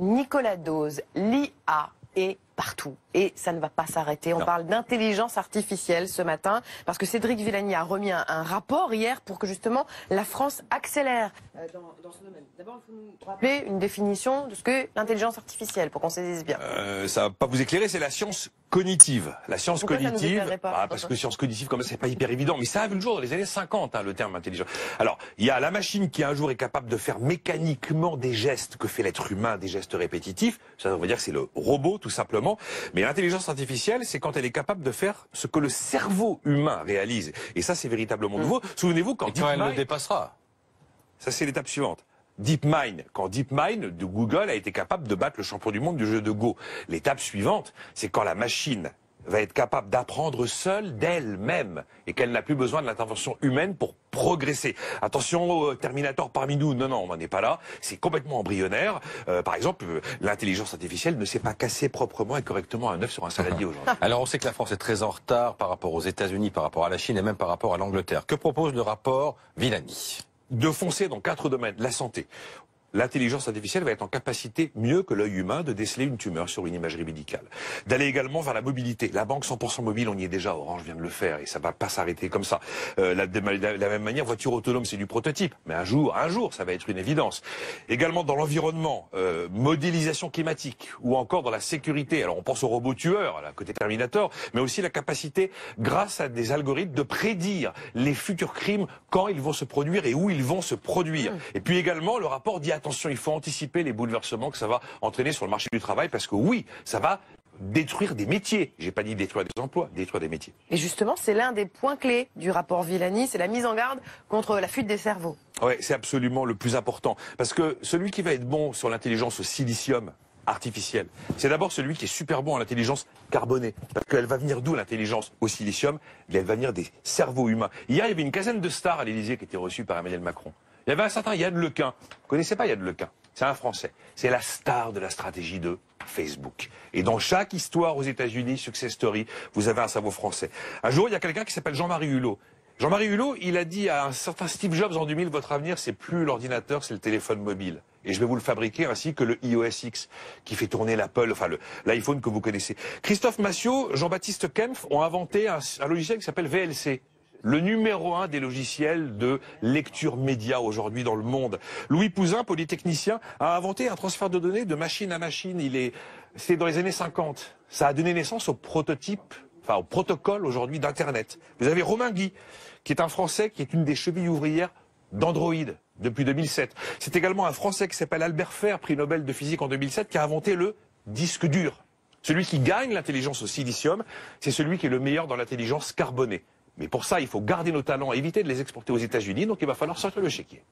Nicolas Dose, l'IA est partout et ça ne va pas s'arrêter. On parle d'intelligence artificielle ce matin parce que Cédric Villani a remis un rapport hier pour que justement la France accélère dans ce domaine. D'abord, il faut nous rappeler une définition de ce qu'est l'intelligence artificielle pour qu'on saisisse bien. Ça va pas vous éclairer, c'est la science cognitive. La science Pourquoi cognitive, parce que science cognitive comme ça, c'est pas hyper évident, mais ça a vu le jour dans les années 50, le terme intelligent. Alors, il y a la machine qui un jour est capable de faire mécaniquement des gestes que fait l'être humain, des gestes répétitifs. Ça, on va dire que c'est le robot, tout simplement. Mais l'intelligence artificielle, c'est quand elle est capable de faire ce que le cerveau humain réalise. Et ça, c'est véritablement nouveau. Souvenez-vous quand elle le dépassera. Ça, c'est l'étape suivante. DeepMind, quand DeepMind de Google a été capable de battre le champion du monde du jeu de Go. L'étape suivante, c'est quand la machine va être capable d'apprendre seule d'elle-même et qu'elle n'a plus besoin de l'intervention humaine pour progresser. Attention, Terminator parmi nous, non, on n'en est pas là. C'est complètement embryonnaire. Par exemple, l'intelligence artificielle ne sait pas casser proprement et correctement un œuf sur un saladier aujourd'hui. Alors on sait que la France est très en retard par rapport aux États-Unis, par rapport à la Chine et même par rapport à l'Angleterre. Que propose le rapport Villani? De foncer dans 4 domaines. La santé. L'intelligence artificielle va être en capacité, mieux que l'œil humain, de déceler une tumeur sur une imagerie médicale. D'aller également vers la mobilité. La banque 100% mobile, on y est déjà. Orange vient de le faire et ça va pas s'arrêter comme ça. De la même manière, voiture autonome, c'est du prototype. Mais un jour, ça va être une évidence. Également dans l'environnement, modélisation climatique ou encore dans la sécurité. Alors on pense aux robots tueurs, à côté Terminator, mais aussi la capacité, grâce à des algorithmes, de prédire les futurs crimes, quand ils vont se produire et où ils vont se produire. Et puis également, le rapport dit attention, il faut anticiper les bouleversements que ça va entraîner sur le marché du travail parce que oui, ça va détruire des métiers. J'ai pas dit détruire des emplois, détruire des métiers. Et justement, c'est l'un des points clés du rapport Villani, c'est la mise en garde contre la fuite des cerveaux. Ouais, c'est absolument le plus important parce que celui qui va être bon sur l'intelligence au silicium artificielle, c'est d'abord celui qui est super bon en intelligence carbonée. Parce qu'elle va venir d'où l'intelligence au silicium? Elle va venir des cerveaux humains. Hier, il y avait une quinzaine de stars à l'Élysée qui étaient reçues par Emmanuel Macron. Il y avait un certain Yann Lequin. Vous connaissez pas Yann Lequin? C'est un Français. C'est la star de la stratégie de Facebook. Et dans chaque histoire aux États-Unis, success story, vous avez un cerveau français. Un jour, il y a quelqu'un qui s'appelle Jean-Marie Hulot. Jean-Marie Hulot, il a dit à un certain Steve Jobs en 2000, votre avenir, c'est plus l'ordinateur, c'est le téléphone mobile. Et je vais vous le fabriquer ainsi que le iOS X, qui fait tourner l'Apple, enfin l'iPhone que vous connaissez. Christophe Massiot, Jean-Baptiste Kempf ont inventé un logiciel qui s'appelle VLC. Le numéro 1 des logiciels de lecture média aujourd'hui dans le monde. Louis Pouzin, polytechnicien, a inventé un transfert de données de machine à machine. C'est dans les années 50. Ça a donné naissance au prototype, enfin au protocole aujourd'hui d'Internet. Vous avez Romain Guy, qui est un Français, qui est une des chevilles ouvrières d'Android depuis 2007. C'est également un Français qui s'appelle Albert Fer, prix Nobel de physique en 2007, qui a inventé le disque dur. Celui qui gagne l'intelligence au silicium, c'est celui qui est le meilleur dans l'intelligence carbonée. Mais pour ça, il faut garder nos talents, éviter de les exporter aux États-Unis, donc il va falloir sortir le chéquier.